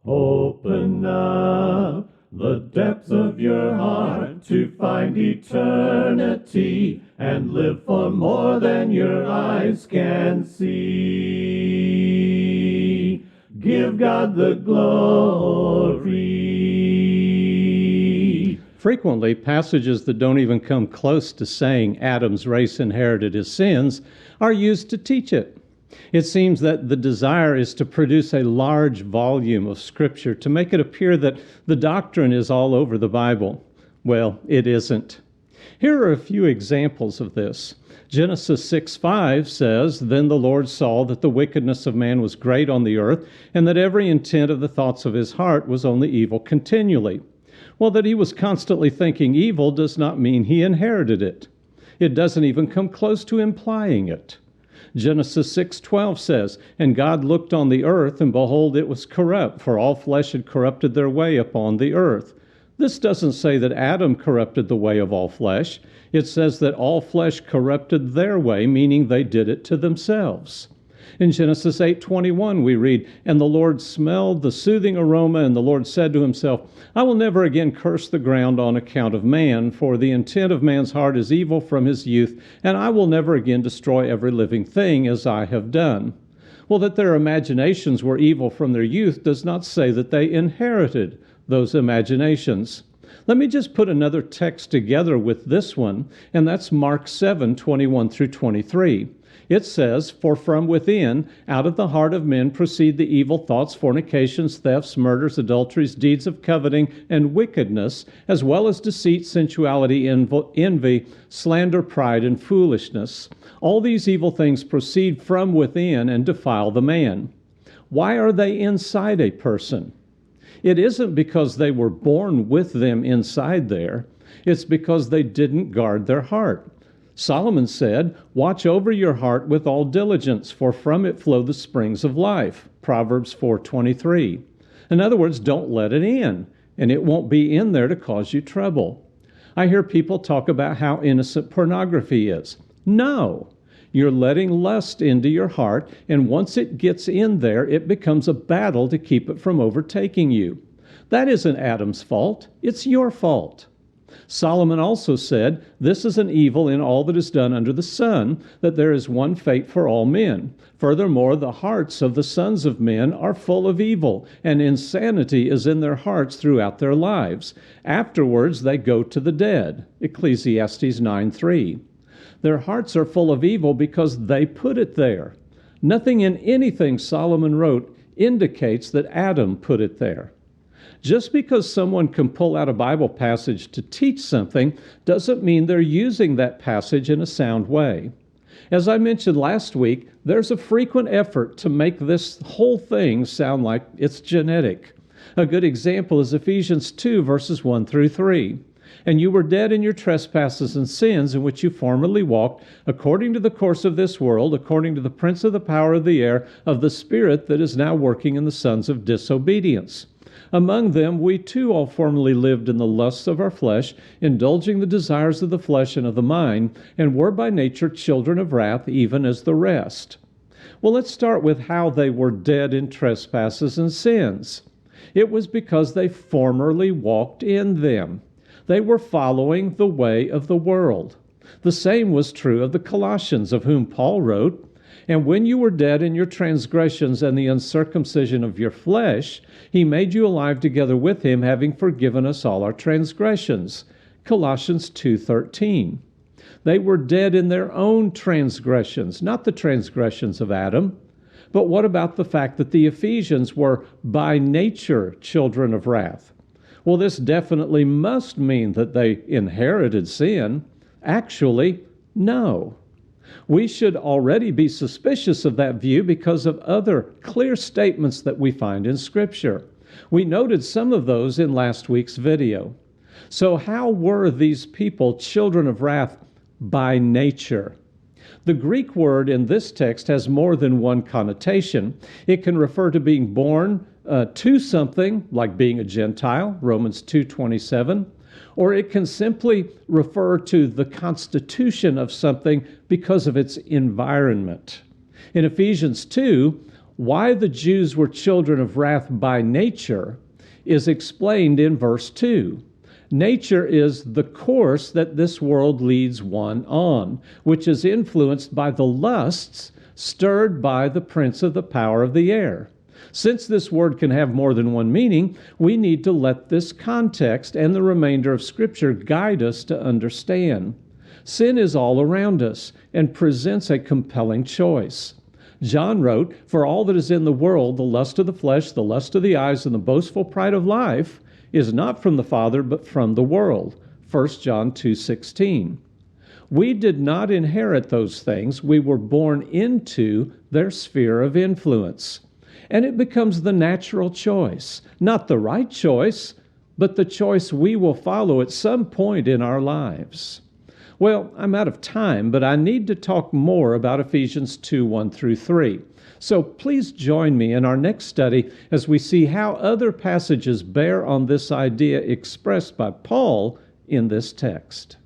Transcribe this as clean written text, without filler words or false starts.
Open up the depths of your heart to find eternity and live for more than your eyes can see. Give God the glory. Frequently, passages that don't even come close to saying Adam's race inherited his sins are used to teach it. It seems that the desire is to produce a large volume of Scripture to make it appear that the doctrine is all over the Bible. Well, it isn't. Here are a few examples of this. Genesis 6:5 says, "Then the Lord saw that the wickedness of man was great on the earth, and that every intent of the thoughts of his heart was only evil continually." Well, that he was constantly thinking evil does not mean he inherited it. It doesn't even come close to implying it. Genesis 6:12 says, "And God looked on the earth, and behold, it was corrupt, for all flesh had corrupted their way upon the earth." This doesn't say that Adam corrupted the way of all flesh. It says that all flesh corrupted their way, meaning they did it to themselves. In Genesis 8:21 we read, "And the Lord smelled the soothing aroma, and the Lord said to himself, I will never again curse the ground on account of man, for the intent of man's heart is evil from his youth, and I will never again destroy every living thing as I have done." Well, that their imaginations were evil from their youth does not say that they inherited those imaginations. Let me just put another text together with this one, and that's Mark 7:21 through 23. It says, "For from within, out of the heart of men proceed the evil thoughts, fornications, thefts, murders, adulteries, deeds of coveting, and wickedness, as well as deceit, sensuality, envy, slander, pride, and foolishness. All these evil things proceed from within and defile the man." Why are they inside a person? It isn't because they were born with them inside there. It's because they didn't guard their heart. Solomon said, "Watch over your heart with all diligence, for from it flow the springs of life." Proverbs 4:23. In other words, don't let it in, and it won't be in there to cause you trouble. I hear people talk about how innocent pornography is. No, you're letting lust into your heart, and once it gets in there, it becomes a battle to keep it from overtaking you. That isn't Adam's fault, it's your fault. Solomon also said, "This is an evil in all that is done under the sun, that there is one fate for all men. Furthermore, the hearts of the sons of men are full of evil, and insanity is in their hearts throughout their lives. Afterwards they go to the dead." Ecclesiastes 9:3. Their hearts are full of evil because they put it there. Nothing in anything Solomon wrote indicates that Adam put it there. Just because someone can pull out a Bible passage to teach something doesn't mean they're using that passage in a sound way. As I mentioned last week, there's a frequent effort to make this whole thing sound like it's genetic. A good example is Ephesians 2, verses 1 through 3. "And you were dead in your trespasses and sins in which you formerly walked, according to the course of this world, according to the prince of the power of the air, of the spirit that is now working in the sons of disobedience. Among them we too all formerly lived in the lusts of our flesh, indulging the desires of the flesh and of the mind, and were by nature children of wrath, even as the rest." Well, let's start with how they were dead in trespasses and sins. It was because they formerly walked in them. They were following the way of the world. The same was true of the Colossians, of whom Paul wrote, "And when you were dead in your transgressions and the uncircumcision of your flesh, he made you alive together with him, having forgiven us all our transgressions." Colossians 2:13. They were dead in their own transgressions, not the transgressions of Adam. But what about the fact that the Ephesians were by nature children of wrath? Well, this definitely must mean that they inherited sin. Actually, no. We should already be suspicious of that view because of other clear statements that we find in Scripture. We noted some of those in last week's video. So how were these people children of wrath by nature? The Greek word in this text has more than one connotation. It can refer to being born to something, like being a Gentile, Romans 2:27, or it can simply refer to the constitution of something because of its environment. In Ephesians 2, Why the Jews were children of wrath by nature is explained in verse 2. Nature is the course that this world leads one on, which is influenced by the lusts stirred by the prince of the power of the air. Since this word can have more than one meaning, we need to let this context and the remainder of Scripture guide us to understand. Sin is all around us and presents a compelling choice. John wrote, "For all that is in the world, the lust of the flesh, the lust of the eyes, and the boastful pride of life, is not from the Father, but from the world." 1 John 2:16. We did not inherit those things. We were born into their sphere of influence. And it becomes the natural choice, not the right choice, but the choice we will follow at some point in our lives. Well, I'm out of time, but I need to talk more about Ephesians 2:1-3. So please join me in our next study as we see how other passages bear on this idea expressed by Paul in this text.